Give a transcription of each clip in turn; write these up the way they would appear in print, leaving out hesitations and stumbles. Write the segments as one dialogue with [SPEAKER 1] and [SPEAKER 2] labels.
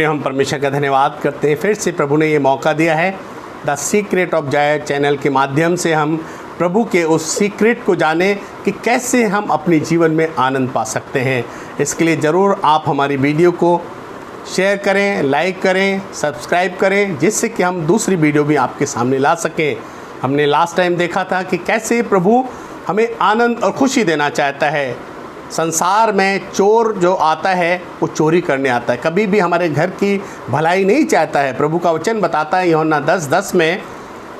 [SPEAKER 1] हम परमेश्वर का धन्यवाद करते हैं। फिर से प्रभु ने ये मौका दिया है the secret of Joy channel के माध्यम से हम प्रभु के उस सीक्रेट को जाने कि कैसे हम अपने जीवन में आनंद पा सकते हैं। इसके लिए ज़रूर आप हमारी वीडियो को शेयर करें, लाइक करें, सब्सक्राइब करें, जिससे कि हम दूसरी वीडियो भी आपके सामने ला सकें। हमने लास्ट टाइम देखा था कि कैसे प्रभु हमें आनंद और खुशी देना चाहता है। संसार में चोर जो आता है वो चोरी करने आता है, कभी भी हमारे घर की भलाई नहीं चाहता है। प्रभु का वचन बताता है यूहन्ना 10:10 में,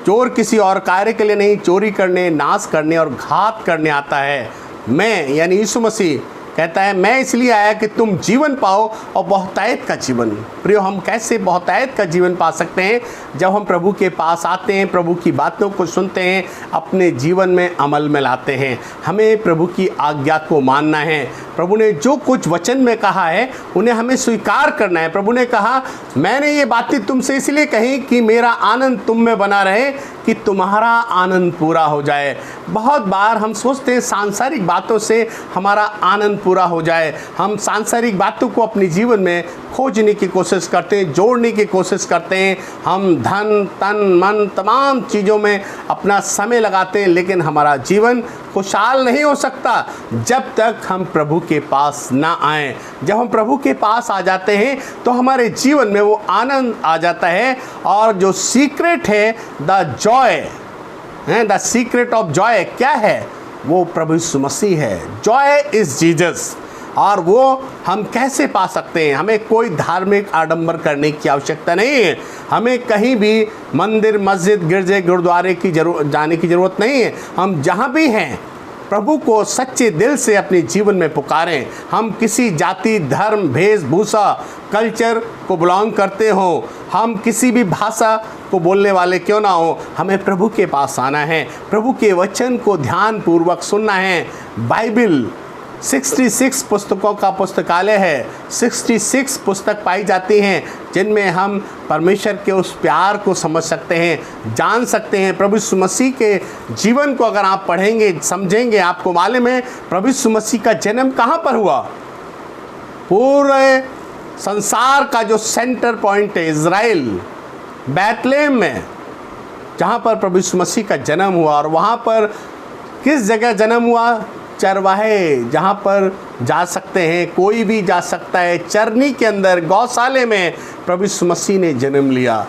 [SPEAKER 1] चोर किसी और कार्य के लिए नहीं, चोरी करने, नाश करने और घात करने आता है। मैं यानी यीशु मसीह कहता है, मैं इसलिए आया कि तुम जीवन पाओ और बहुतायत का जीवन। प्रियो, हम कैसे बहुतायत का जीवन पा सकते हैं? जब हम प्रभु के पास आते हैं, प्रभु की बातों को सुनते हैं, अपने जीवन में अमल में लाते हैं। हमें प्रभु की आज्ञा को मानना है। प्रभु ने जो कुछ वचन में कहा है उन्हें हमें स्वीकार करना है। प्रभु ने कहा, मैंने ये बातें तुमसे इसलिए कही कि मेरा आनंद तुम में बना रहे, कि तुम्हारा आनंद पूरा हो जाए। बहुत बार हम सोचते हैं सांसारिक बातों से हमारा आनंद पूरा हो जाए। हम सांसारिक बातों को अपने जीवन में खोजने की कोशिश करते हैं, जोड़ने की कोशिश करते हैं। हम धन, तन, मन तमाम चीज़ों में अपना समय लगाते हैं, लेकिन हमारा जीवन खुशहाल नहीं हो सकता जब तक हम प्रभु के पास ना आएं। जब हम प्रभु के पास आ जाते हैं तो हमारे जीवन में वो आनंद आ जाता है। और जो सीक्रेट है the Joy, the secret of Joy क्या है? वो प्रभु यीशु मसीह है। Joy is Jesus. और वो हम कैसे पा सकते हैं? हमें कोई धार्मिक आडंबर करने की आवश्यकता नहीं है। हमें कहीं भी मंदिर, मस्जिद, गिरजे, गुरुद्वारे की जाने की ज़रूरत नहीं है। हम जहाँ भी हैं प्रभु को सच्चे दिल से अपने जीवन में पुकारें। हम किसी जाति, धर्म, वेशभूषा, कल्चर को बिलोंग करते हो, हम किसी भी भाषा को बोलने वाले क्यों ना हो, हमें प्रभु के पास आना है। प्रभु के वचन को ध्यानपूर्वक सुनना है। बाइबल 66 पुस्तकों का पुस्तकालय है। 66 पुस्तक पाई जाती हैं जिनमें हम परमेश्वर के उस प्यार को समझ सकते हैं, जान सकते हैं। प्रभु यीशु मसीह के जीवन को अगर आप पढ़ेंगे, समझेंगे, आपको मालूम है प्रभु यीशु मसीह का जन्म कहाँ पर हुआ? पूरे संसार का जो सेंटर पॉइंट है इज़राइल, बैतलेहम में, जहाँ पर प्रभु यीशु मसीह का जन्म हुआ। और वहाँ पर किस जगह जन्म हुआ? चरवाहे, जहाँ पर जा सकते हैं, कोई भी जा सकता है। चरनी के अंदर, गौशाले में प्रभु यीशु मसीह ने जन्म लिया।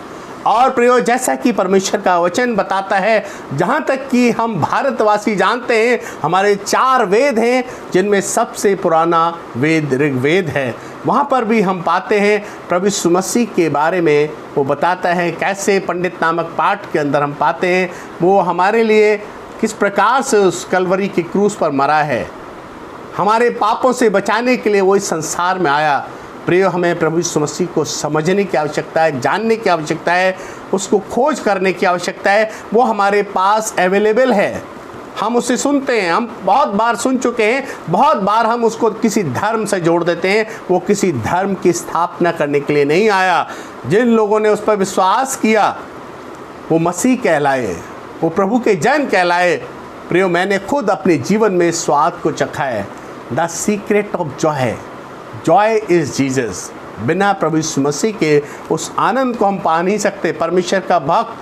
[SPEAKER 1] और प्रियो, जैसा कि परमेश्वर का वचन बताता है, जहाँ तक कि हम भारतवासी जानते हैं, हमारे 4 वेद हैं, जिनमें सबसे पुराना वेद ऋग्वेद है। वहाँ पर भी हम पाते हैं प्रभु यीशु मसीह के बारे में वो बताता है, कैसे पंडित नामक पाठ के अंदर हम पाते हैं वो हमारे लिए किस प्रकार से उस कलवरी के क्रूस पर मरा है। हमारे पापों से बचाने के लिए वो इस संसार में आया। प्रियो, हमें प्रभु यीशु मसीह को समझने की आवश्यकता है, जानने की आवश्यकता है, उसको खोज करने की आवश्यकता है। वो हमारे पास अवेलेबल है। हम उसे सुनते हैं, हम बहुत बार सुन चुके हैं, बहुत बार हम उसको किसी धर्म से जोड़ देते हैं। वो किसी धर्म की स्थापना करने के लिए नहीं आया। जिन लोगों ने उस पर विश्वास किया वो मसीह कहलाए, वो प्रभु के जन कहलाए। प्रियो, मैंने खुद अपने जीवन में स्वाद को चखा है। The secret of Joy, Joy is Jesus. बिना प्रभु यीशु मसीह के उस आनंद को हम पा नहीं सकते। परमेश्वर का भक्त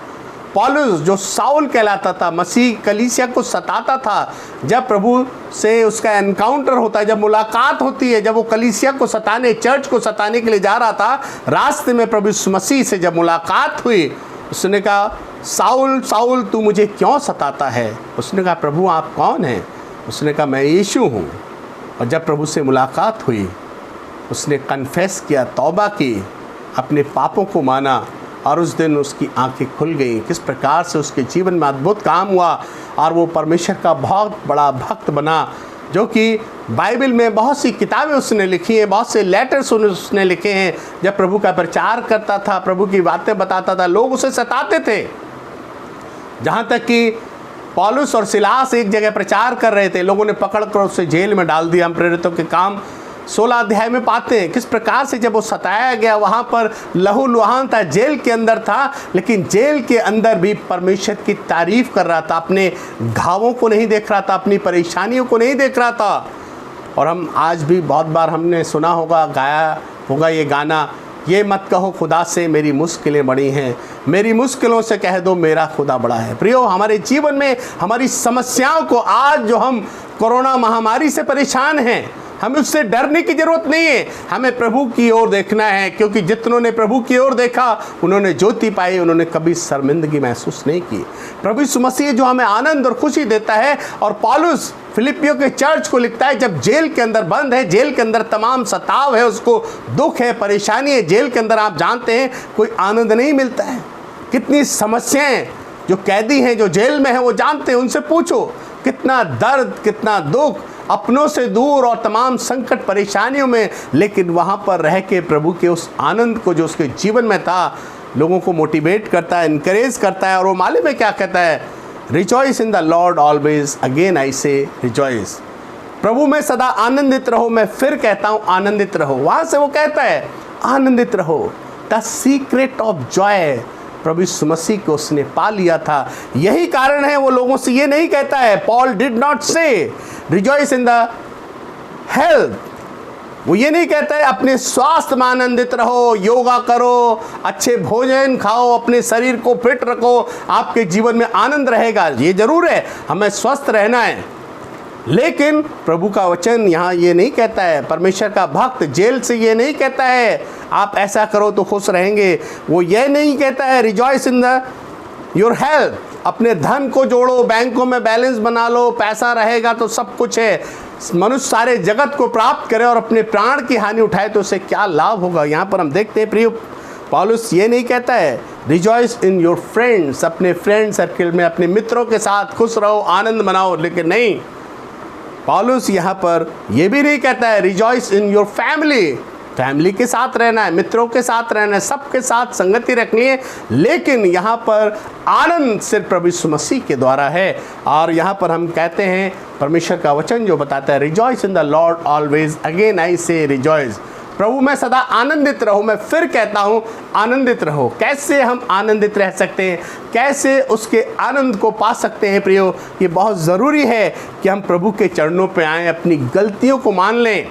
[SPEAKER 1] पौलुस, जो साउल कहलाता था, मसीह कलीसिया को सताता था, जब प्रभु से उसका एनकाउंटर होता है, जब मुलाकात होती है, जब वो कलीसिया को सताने, चर्च को सताने के लिए जा रहा था, रास्ते में प्रभु यीशु मसीह से जब मुलाकात हुई, उसने कहा, साउल साउल तू मुझे क्यों सताता है? उसने कहा, प्रभु आप कौन हैं? उसने कहा, मैं यीशु हूँ। और जब प्रभु से मुलाकात हुई, उसने कन्फेस किया, तौबा की, अपने पापों को माना, और उस दिन उसकी आंखें खुल गईं। किस प्रकार से उसके जीवन में अद्भुत काम हुआ और वो परमेश्वर का बहुत बड़ा भक्त बना, जो कि बाइबल में बहुत सी किताबें उसने लिखी हैं, बहुत से लेटर्स उसने लिखे हैं। जब प्रभु का प्रचार करता था, प्रभु की बातें बताता था, लोग उसे सताते थे। जहाँ तक कि पौलुस और सिलास एक जगह प्रचार कर रहे थे, लोगों ने पकड़कर उसे जेल में डाल दिया। हम प्रेरितों के काम 16 अध्याय में पाते हैं किस प्रकार से जब वो सताया गया, वहाँ पर लहू लुहान था, जेल के अंदर था, लेकिन जेल के अंदर भी परमेश्वर की तारीफ कर रहा था। अपने घावों को नहीं देख रहा था, अपनी परेशानियों को नहीं देख रहा था। और हम आज भी बहुत बार हमने सुना होगा, गाया होगा ये गाना, ये मत कहो खुदा से मेरी मुश्किलें बड़ी हैं, मेरी मुश्किलों से कह दो मेरा खुदा बड़ा है। प्रियो, हमारे जीवन में हमारी समस्याओं को, आज जो हम कोरोना महामारी से परेशान हैं, हमें उससे डरने की जरूरत नहीं है। हमें प्रभु की ओर देखना है, क्योंकि जितनों ने प्रभु की ओर देखा उन्होंने ज्योति पाई, उन्होंने कभी शर्मिंदगी महसूस नहीं की। प्रभु यीशु मसीह जो हमें आनंद और खुशी देता है। और पौलुस फिलिपियों के चर्च को लिखता है, जब जेल के अंदर बंद है, जेल के अंदर तमाम सताव है, उसको दुख है, परेशानी है, जेल के अंदर आप जानते हैं कोई आनंद नहीं मिलता है। कितनी समस्याएं, जो कैदी हैं, जो जेल में हैं, वो जानते हैं, उनसे पूछो कितना दर्द, कितना दुख, अपनों से दूर और तमाम संकट परेशानियों में, लेकिन वहाँ पर रह के प्रभु के उस आनंद को जो उसके जीवन में था, लोगों को मोटिवेट करता है, इनकरेज करता है। और वो मालूम है क्या कहता है? Rejoice in the Lord always, again I say rejoice. प्रभु में सदा आनंदित रहो, मैं फिर कहता हूँ आनंदित रहो। वहाँ से वो कहता है आनंदित रहो। द सीक्रेट ऑफ जॉय, प्रभु यीशु मसीह को उसने पा लिया था। यही कारण है वो लोगों से ये नहीं कहता है, पॉल डिड नॉट से रिजॉइस इन द हेल्थ, वो ये नहीं कहता है अपने स्वास्थ्य में आनंदित रहो, योगा करो, अच्छे भोजन खाओ, अपने शरीर को फिट रखो, आपके जीवन में आनंद रहेगा। ये जरूर है, हमें स्वस्थ रहना है, लेकिन प्रभु का वचन यहाँ ये नहीं कहता है। परमेश्वर का भक्त जेल से ये नहीं कहता है आप ऐसा करो तो खुश रहेंगे। वो ये नहीं कहता है rejoice in the your health, अपने धन को जोड़ो, बैंकों में बैलेंस बना लो, पैसा रहेगा तो सब कुछ है। मनुष्य सारे जगत को प्राप्त करे और अपने प्राण की हानि उठाए तो उसे क्या लाभ होगा। यहाँ पर हम देखते हैं प्रिय, पौलुस ये नहीं कहता है रिजॉइस इन योर फ्रेंड्स, अपने फ्रेंड सर्किल में अपने मित्रों के साथ खुश रहो, आनंद मनाओ, लेकिन नहीं, पौलुस यहाँ पर यह भी नहीं कहता है rejoice in your family, family के साथ रहना है, मित्रों के साथ रहना है, सबके साथ संगति रखनी है, लेकिन यहाँ पर आनंद सिर्फ प्रभु यीशु मसीह के द्वारा है। और यहाँ पर हम कहते हैं परमेश्वर का वचन जो बताता है rejoice in the Lord always, again I say rejoice, प्रभु में सदा आनंदित रहो, मैं फिर कहता हूँ आनंदित रहो। कैसे हम आनंदित रह सकते हैं, कैसे उसके आनंद को पा सकते हैं प्रियो? ये बहुत ज़रूरी है कि हम प्रभु के चरणों पे आएँ, अपनी गलतियों को मान लें,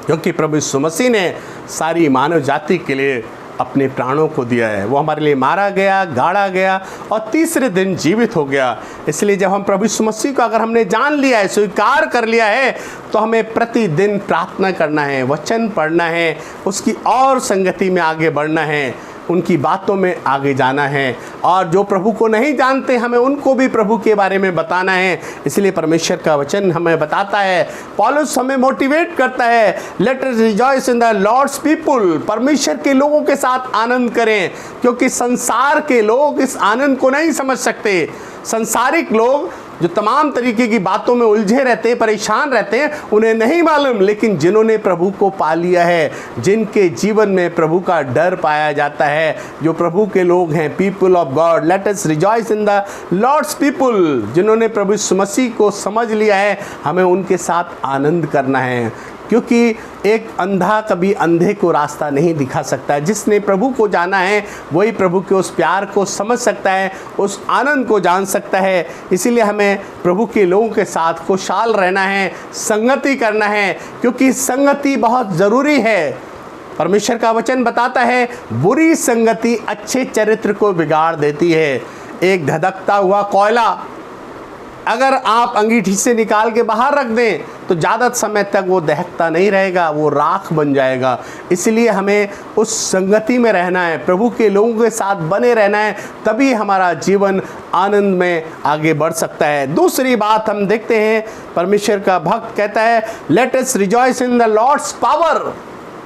[SPEAKER 1] क्योंकि प्रभु यीशु मसीह ने सारी मानव जाति के लिए अपने प्राणों को दिया है। वो हमारे लिए मारा गया, गाड़ा गया और तीसरे दिन जीवित हो गया। इसलिए जब हम प्रभु यीशु मसीह को अगर हमने जान लिया है, स्वीकार कर लिया है, तो हमें प्रतिदिन प्रार्थना करना है, वचन पढ़ना है, उसकी और संगति में आगे बढ़ना है, उनकी बातों में आगे जाना है। और जो प्रभु को नहीं जानते, हमें उनको भी प्रभु के बारे में बताना है। इसलिए परमेश्वर का वचन हमें बताता है, पौलुस हमें मोटिवेट करता है, let us rejoice in the Lord's people, परमेश्वर के लोगों के साथ आनंद करें, क्योंकि संसार के लोग इस आनंद को नहीं समझ सकते। संसारिक लोग जो तमाम तरीके की बातों में उलझे रहते हैं, परेशान रहते हैं, उन्हें नहीं मालूम, लेकिन जिन्होंने प्रभु को पा लिया है, जिनके जीवन में प्रभु का डर पाया जाता है, जो प्रभु के लोग हैं, people of God, let us rejoice in the Lord's people, जिन्होंने प्रभु यीशु मसीह को समझ लिया है, हमें उनके साथ आनंद करना है। क्योंकि एक अंधा कभी अंधे को रास्ता नहीं दिखा सकता। जिसने प्रभु को जाना है वही प्रभु के उस प्यार को समझ सकता है, उस आनंद को जान सकता है। इसीलिए हमें प्रभु के लोगों के साथ खुशहाल रहना है, संगति करना है, क्योंकि संगति बहुत ज़रूरी है। परमेश्वर का वचन बताता है बुरी संगति अच्छे चरित्र को बिगाड़ देती है। एक धधकता हुआ कोयला अगर आप अंगीठी से निकाल के बाहर रख दें तो ज़्यादा समय तक वो दहकता नहीं रहेगा, वो राख बन जाएगा। इसलिए हमें उस संगति में रहना है, प्रभु के लोगों के साथ बने रहना है, तभी हमारा जीवन आनंद में आगे बढ़ सकता है। दूसरी बात हम देखते हैं, परमेश्वर का भक्त कहता है let us rejoice in the Lord's power,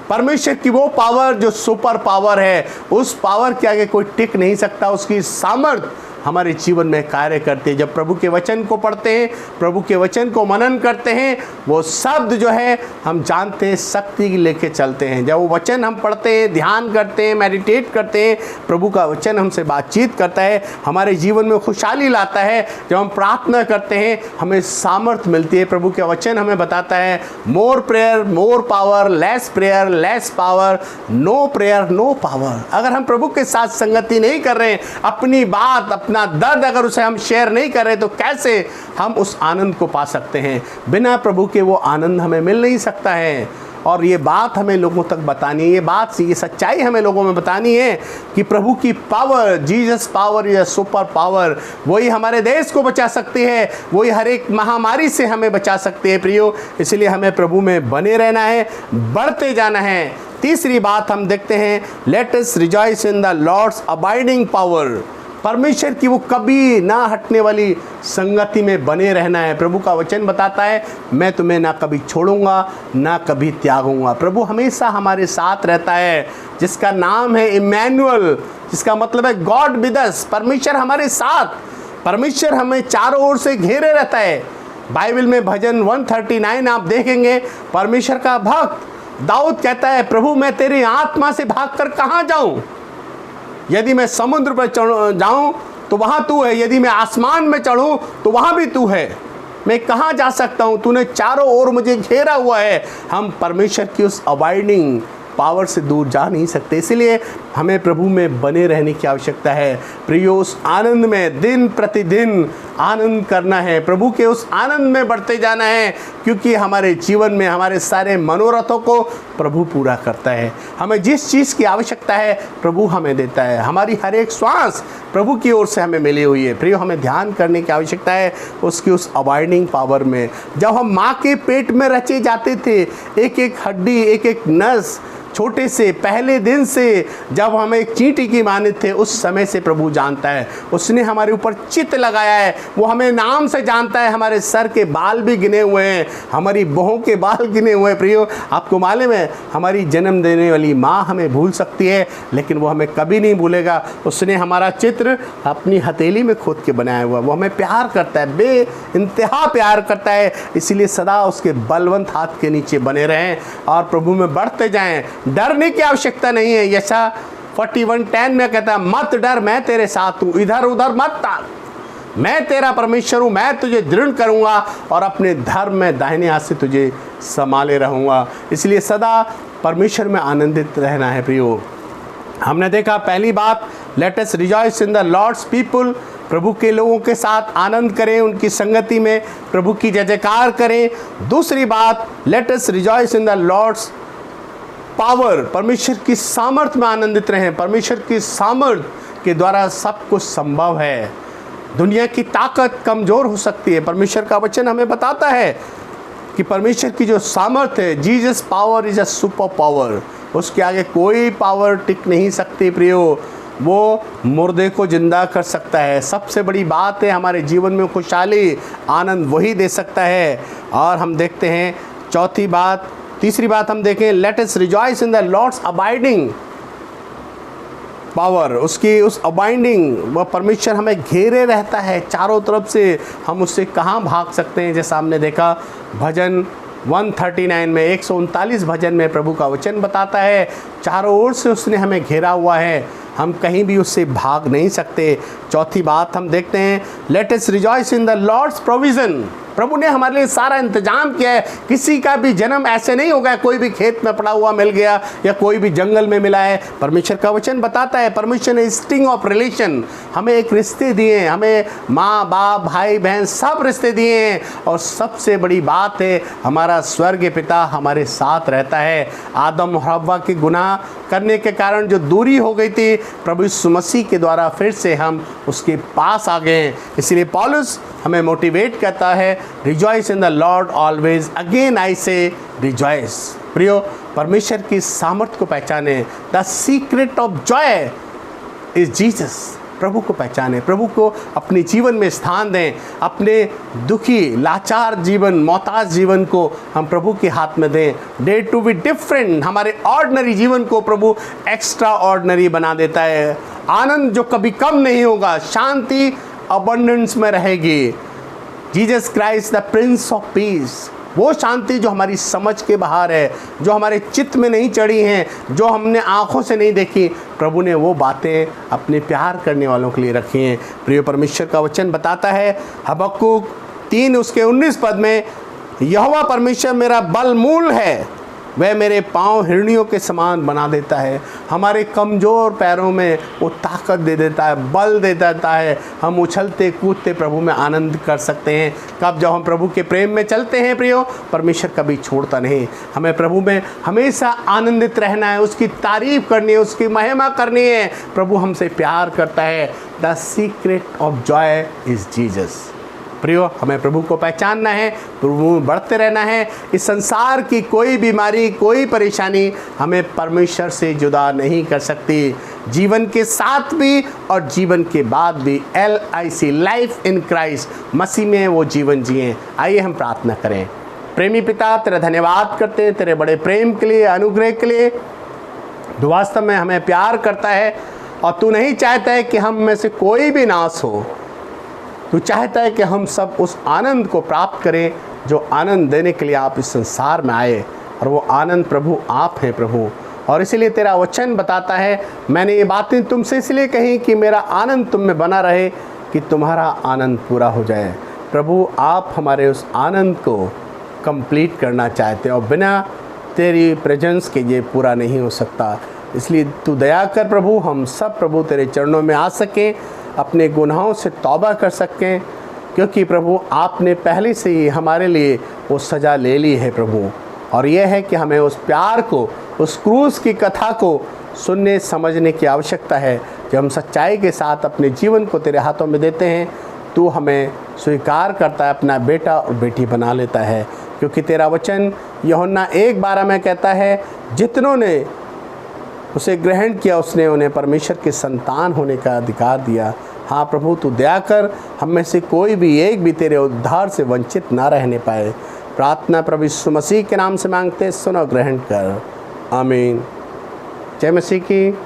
[SPEAKER 1] परमेश्वर की वो पावर जो सुपर पावर है, उस पावर के आगे कोई टिक नहीं सकता। उसकी सामर्थ्य हमारे जीवन में कार्य करते हैं। जब प्रभु के वचन को पढ़ते हैं, प्रभु के वचन को मनन करते हैं, वो शब्द जो है हम जानते हैं शक्ति लेके चलते हैं। जब वो वचन हम पढ़ते हैं, ध्यान करते हैं, मेडिटेट करते हैं, प्रभु का वचन हमसे बातचीत करता है, हमारे जीवन में खुशहाली लाता है। जब हम प्रार्थना करते हैं हमें सामर्थ्य मिलती है। प्रभु का वचन हमें बताता है more prayer more power, less prayer less power, no prayer no power. अगर हम प्रभु के साथ संगति नहीं कर रहे हैं, अपनी बात अपना दर्द अगर उसे हम शेयर नहीं कर रहे, तो कैसे हम उस आनंद को पा सकते हैं? बिना प्रभु के वो आनंद हमें मिल नहीं सकता है। और ये बात हमें लोगों तक बतानी है, ये सच्चाई हमें लोगों में बतानी है कि प्रभु की पावर, जीसस पावर या सुपर पावर, वही हमारे देश को बचा सकती है, वही हर एक महामारी से हमें बचा सकती है प्रियो। इसलिए हमें प्रभु में बने रहना है, बढ़ते जाना है। तीसरी बात हम देखते हैं, let us rejoice in the Lord's abiding power. परमेश्वर की वो कभी ना हटने वाली संगति में बने रहना है। प्रभु का वचन बताता है, मैं तुम्हें ना कभी छोड़ूंगा ना कभी त्यागूंगा। प्रभु हमेशा हमारे साथ रहता है, जिसका नाम है इमैनुअल, जिसका मतलब है गॉड विद अस। परमेश्वर हमारे साथ, परमेश्वर हमें चारों ओर से घेरे रहता है। बाइबल में भजन 139 आप देखेंगे, परमेश्वर का भक्त दाऊद कहता है, प्रभु मैं तेरी आत्मा से भागकर कहाँ जाऊं? यदि मैं समुद्र पर जाऊं तो वहाँ तू है, यदि मैं आसमान में चढ़ूं तो वहाँ भी तू है। मैं कहाँ जा सकता हूँ? तूने चारों ओर मुझे घेरा हुआ है। हम परमेश्वर की उस अबाइडिंग पावर से दूर जा नहीं सकते। इसलिए हमें प्रभु में बने रहने की आवश्यकता है प्रियो। उस आनंद में दिन प्रतिदिन आनंद करना है, प्रभु के उस आनंद में बढ़ते जाना है, क्योंकि हमारे जीवन में हमारे सारे मनोरथों को प्रभु पूरा करता है। हमें जिस चीज़ की आवश्यकता है प्रभु हमें देता है। हमारी हर एक श्वास प्रभु की ओर से हमें मिली हुई है प्रियो। हमें ध्यान करने की आवश्यकता है उसकी उस अबाइडिंग पावर में। जब हम माँ के पेट में रचे जाते थे, एक एक हड्डी, एक एक नस, छोटे से पहले दिन से जब हम एक चींटी की माने थे, उस समय से प्रभु जानता है। उसने हमारे ऊपर चित्त लगाया है, वो हमें नाम से जानता है। हमारे सर के बाल भी गिने हुए हैं, हमारी बहों के बाल गिने हुए हैं प्रियो। आपको मालूम है, हमारी जन्म देने वाली माँ हमें भूल सकती है, लेकिन वो हमें कभी नहीं भूलेगा। उसने हमारा चित्र अपनी हथेली में खोद के बनाया हुआ। वो हमें प्यार करता है, बे इंतहा प्यार करता है। इसीलिए सदा उसके बलवंत हाथ के नीचे बने रहें और प्रभु में बढ़ते जाएं। डरने की आवश्यकता नहीं है। यशा 41:10 में कहता है, मत डर, मैं तेरे साथ हूँ, इधर उधर मत ताक, मैं तेरा परमेश्वर हूँ, मैं तुझे दृढ़ करूँगा और अपने धर्म में दाहिने हाथ से तुझे संभाले रहूँगा। इसलिए सदा परमेश्वर में आनंदित रहना है प्रियो। हमने देखा पहली बात, let us rejoice in the Lord's people. प्रभु के लोगों के साथ आनंद करें, उनकी संगति में प्रभु की जय जयकार करें। दूसरी बात, let us rejoice in the Lord's power. परमेश्वर की सामर्थ में आनंदित रहें। परमेश्वर की सामर्थ के द्वारा सब कुछ संभव है। दुनिया की ताकत कमज़ोर हो सकती है, परमेश्वर का वचन हमें बताता है कि परमेश्वर की जो सामर्थ है, Jesus power is a super power, उसके आगे कोई पावर टिक नहीं सकती प्रियो। वो मुर्दे को जिंदा कर सकता है। सबसे बड़ी बात है, हमारे जीवन में खुशहाली आनंद वही दे सकता है। और हम देखते हैं तीसरी बात हम देखें, let us rejoice in the Lord's abiding power. उसकी उस अबाइडिंग, वह परमेश्वर हमें घेरे रहता है चारों तरफ से। हम उससे कहाँ भाग सकते हैं? जैसा हमने देखा भजन 139 में, 139 भजन में प्रभु का वचन बताता है, चारों ओर से उसने हमें घेरा हुआ है, हम कहीं भी उससे भाग नहीं सकते। चौथी बात हम देखते हैं, let us rejoice in the Lord's provision. प्रभु ने हमारे लिए सारा इंतजाम किया है। किसी का भी जन्म ऐसे नहीं होगा कोई भी खेत में पड़ा हुआ मिल गया या कोई भी जंगल में मिला है। परमेश्वर का वचन बताता है, परमेश्वर ने स्टिंग ऑफ रिलेशन, हमें एक रिश्ते दिए हैं, हमें माँ बाप भाई बहन सब रिश्ते दिए हैं। और सबसे बड़ी बात है, हमारा स्वर्गीय पिता हमारे साथ रहता है। आदम और हव्वा के गुनाह करने के कारण जो दूरी हो गई थी, प्रभु यीशु मसीह के द्वारा फिर से हम उसके पास आ गए हैं। इसलिए पौलुस हमें मोटिवेट करता है, rejoice in the Lord always, again I say rejoice. प्रियो, परमेश्वर की सामर्थ को पहचाने। The secret of joy is Jesus. प्रभु को पहचाने, प्रभु को अपने जीवन में स्थान दें। अपने दुखी लाचार जीवन, मोहताज जीवन को हम प्रभु के हाथ में दें। डे टू बी डिफरेंट, हमारे ऑर्डिनरी जीवन को प्रभु एक्स्ट्रा ऑर्डिनरी बना देता है। आनंद जो कभी कम नहीं होगा, शांति अबंडेंस में रहेगी। Jesus Christ the Prince of peace, वो शांति जो हमारी समझ के बाहर है, जो हमारे चित्त में नहीं चढ़ी हैं, जो हमने आँखों से नहीं देखी, प्रभु ने वो बातें अपने प्यार करने वालों के लिए रखी हैं। प्रिय परमेश्वर का वचन बताता है हबक्कुक 3 उसके 19 पद में, यहोवा परमेश्वर मेरा बल मूल है, वह मेरे पाँव हिरनियों के समान बना देता है, हमारे कमज़ोर पैरों में वो ताकत दे देता है, बल दे देता है। हम उछलते कूदते प्रभु में आनंद कर सकते हैं। कब जब हम प्रभु के प्रेम में चलते हैं प्रियो, परमेश्वर कभी छोड़ता नहीं। हमें प्रभु में हमेशा आनंदित रहना है, उसकी तारीफ़ करनी है, उसकी महिमा करनी है। प्रभु हमसे प्यार करता है। The secret of Joy is Jesus. प्रियो, हमें प्रभु को पहचानना है, प्रभु में बढ़ते रहना है। इस संसार की कोई बीमारी, कोई परेशानी हमें परमेश्वर से जुदा नहीं कर सकती। जीवन के साथ भी और जीवन के बाद भी LIC, लाइफ इन क्राइस्ट, मसीह में वो जीवन जिएं। आइए हम प्रार्थना करें। प्रेमी पिता, तेरा धन्यवाद करते हैं तेरे बड़े प्रेम के लिए, अनुग्रह के लिए। तू वास्तव में हमें प्यार करता है और तू नहीं चाहता है कि हम में से कोई भी नाश हो। तू चाहता है कि हम सब उस आनंद को प्राप्त करें जो आनंद देने के लिए आप इस संसार में आए, और वो आनंद प्रभु आप हैं प्रभु। और इसीलिए तेरा वचन बताता है, मैंने ये बातें तुमसे इसलिए कही कि मेरा आनंद तुम में बना रहे, कि तुम्हारा आनंद पूरा हो जाए। प्रभु, आप हमारे उस आनंद को कंप्लीट करना चाहते हैं और बिना तेरी प्रेजेंस के ये पूरा नहीं हो सकता। इसलिए तू दया कर प्रभु, हम सब प्रभु तेरे चरणों में आ सकें, अपने गुनाहों से तौबा कर सकें, क्योंकि प्रभु आपने पहले से ही हमारे लिए वो सज़ा ले ली है प्रभु। और यह है कि हमें उस प्यार को, उस क्रूस की कथा को सुनने समझने की आवश्यकता है। जब हम सच्चाई के साथ अपने जीवन को तेरे हाथों में देते हैं, तू हमें स्वीकार करता है, अपना बेटा और बेटी बना लेता है। क्योंकि तेरा वचन यूहन्ना 1:12 में कहता है, जितनों ने उसे ग्रहण किया उसने उन्हें परमेश्वर के संतान होने का अधिकार दिया। हाँ प्रभु, तू दया कर, हम में से कोई भी एक भी तेरे उद्धार से वंचित ना रहने पाए। प्रार्थना प्रभु यीशु मसीह के नाम से मांगते, सुनो, ग्रहण कर। आमीन। जय मसीह की।